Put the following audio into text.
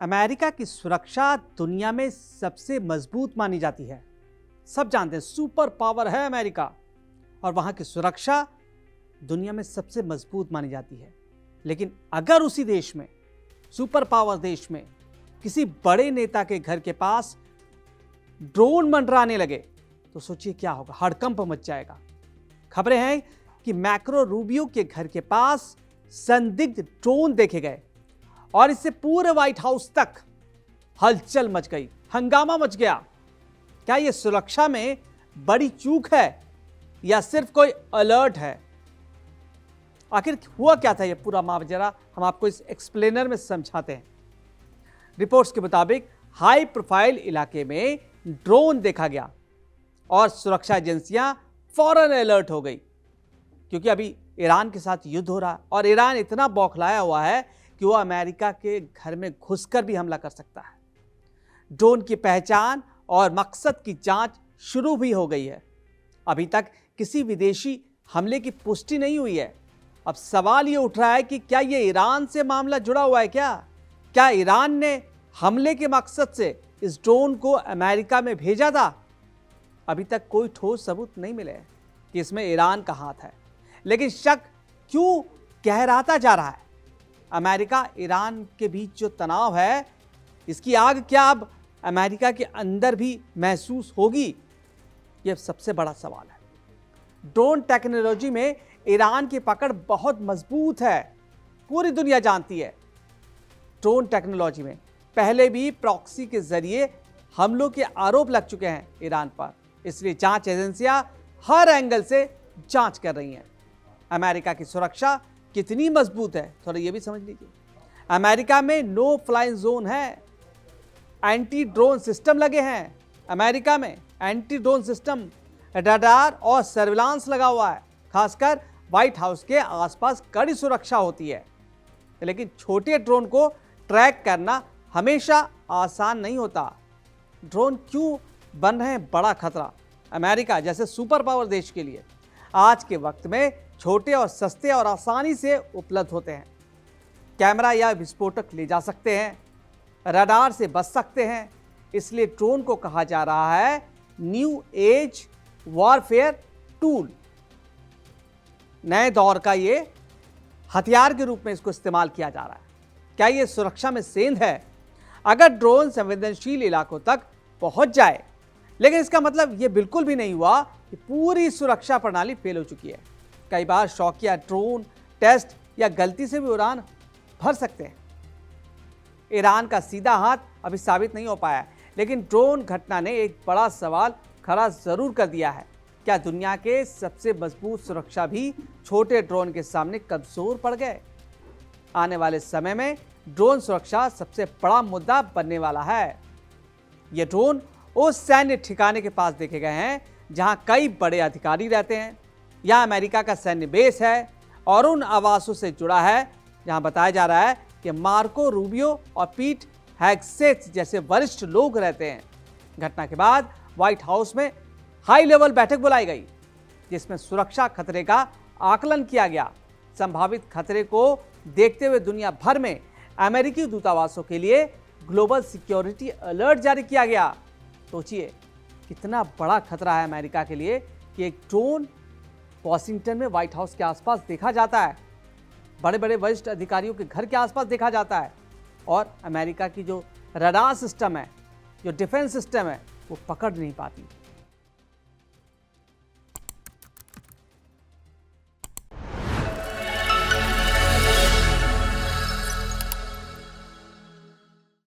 America की सुरक्षा दुनिया में सबसे मजबूत मानी जाती है। सब जानते हैं सुपर पावर है अमेरिका और वहां की सुरक्षा दुनिया में सबसे मजबूत मानी जाती है। लेकिन अगर उसी देश में, सुपर पावर देश में, किसी बड़े नेता के घर के पास ड्रोन मंडराने लगे तो सोचिए क्या होगा, हड़कंप मच जाएगा। खबरें हैं कि मैक्रो रूबियो के घर के पास संदिग्ध ड्रोन देखे गए और इससे पूरे व्हाइट हाउस तक हलचल मच गई, हंगामा मच गया। क्या यह सुरक्षा में बड़ी चूक है या सिर्फ कोई अलर्ट है? आखिर हुआ क्या था यह पूरा मामला, हम आपको इस एक्सप्लेनर में समझाते हैं। रिपोर्ट्स के मुताबिक हाई प्रोफाइल इलाके में ड्रोन देखा गया और सुरक्षा एजेंसियां फौरन अलर्ट हो गई, क्योंकि अभी ईरान के साथ युद्ध हो रहा है और ईरान इतना बौखलाया हुआ है कि वो अमेरिका के घर में घुसकर भी हमला कर सकता है। ड्रोन की पहचान और मकसद की जांच शुरू भी हो गई है। अभी तक किसी विदेशी हमले की पुष्टि नहीं हुई है। अब सवाल ये उठ रहा है कि क्या ये ईरान से मामला जुड़ा हुआ है? क्या ईरान ने हमले के मकसद से इस ड्रोन को अमेरिका में भेजा था? अभी तक कोई ठोस सबूत नहीं मिले कि इसमें ईरान का हाथ है, लेकिन शक क्यों गहराता जा रहा है? अमेरिका ईरान के बीच जो तनाव है, इसकी आग क्या अब अमेरिका के अंदर भी महसूस होगी? यह सबसे बड़ा सवाल है। ड्रोन टेक्नोलॉजी में ईरान की पकड़ बहुत मजबूत है, पूरी दुनिया जानती है। ड्रोन टेक्नोलॉजी में पहले भी प्रॉक्सी के जरिए हमलों के आरोप लग चुके हैं ईरान पर, इसलिए जांच एजेंसियां हर एंगल से जांच कर रही हैं। अमेरिका की सुरक्षा कितनी मजबूत है, थोड़ा ये भी समझ लीजिए। अमेरिका में नो फ्लाई जोन है, एंटी ड्रोन सिस्टम लगे हैं। अमेरिका में एंटी ड्रोन सिस्टम, रडार और सर्विलांस लगा हुआ है। खासकर व्हाइट हाउस के आसपास कड़ी सुरक्षा होती है। लेकिन छोटे ड्रोन को ट्रैक करना हमेशा आसान नहीं होता। ड्रोन क्यों बन रहे हैं बड़ा खतरा अमेरिका जैसे सुपर पावर देश के लिए? आज के वक्त में छोटे और सस्ते और आसानी से उपलब्ध होते हैं। कैमरा या विस्फोटक ले जा सकते हैं, रडार से बच सकते हैं, इसलिए ड्रोन को कहा जा रहा है न्यू एज वॉरफेयर टूल। नए दौर का ये हथियार के रूप में इसको इस्तेमाल किया जा रहा है। क्या ये सुरक्षा में सेंध है? अगर ड्रोन संवेदनशील इलाकों तक पहुंच जाए, लेकिन इसका मतलब ये बिल्कुल भी नहीं हुआ कि पूरी सुरक्षा प्रणाली फेल हो चुकी है। कई बार शौकिया ड्रोन टेस्ट या गलती से भी उड़ान भर सकते हैं। ईरान का सीधा हाथ अभी साबित नहीं हो पाया है, लेकिन ड्रोन घटना ने एक बड़ा सवाल खड़ा जरूर कर दिया है। क्या दुनिया के सबसे मजबूत सुरक्षा भी छोटे ड्रोन के सामने कमजोर पड़ गए? आने वाले समय में ड्रोन सुरक्षा सबसे बड़ा मुद्दा बनने वाला है। ये ड्रोन उस सैन्य ठिकाने के पास देखे गए हैं जहां कई बड़े अधिकारी रहते हैं। यहां अमेरिका का सैन्य बेस है और उन आवासों से जुड़ा है जहां बताया जा रहा है कि मार्को रूबियो और पीट हेग्सेथ जैसे वरिष्ठ लोग रहते हैं। घटना के बाद व्हाइट हाउस में हाई लेवल बैठक बुलाई गई, जिसमें सुरक्षा खतरे का आकलन किया गया। संभावित खतरे को देखते हुए दुनिया भर में अमेरिकी दूतावासों के लिए ग्लोबल सिक्योरिटी अलर्ट जारी किया गया। सोचिए कितना बड़ा खतरा है अमेरिका के लिए कि एक ड्रोन वॉशिंगटन में व्हाइट हाउस के आसपास देखा जाता है, बड़े बड़े वरिष्ठ अधिकारियों के घर के आसपास देखा जाता है, और अमेरिका की जो रडार सिस्टम है, जो डिफेंस सिस्टम है, वो पकड़ नहीं पाती।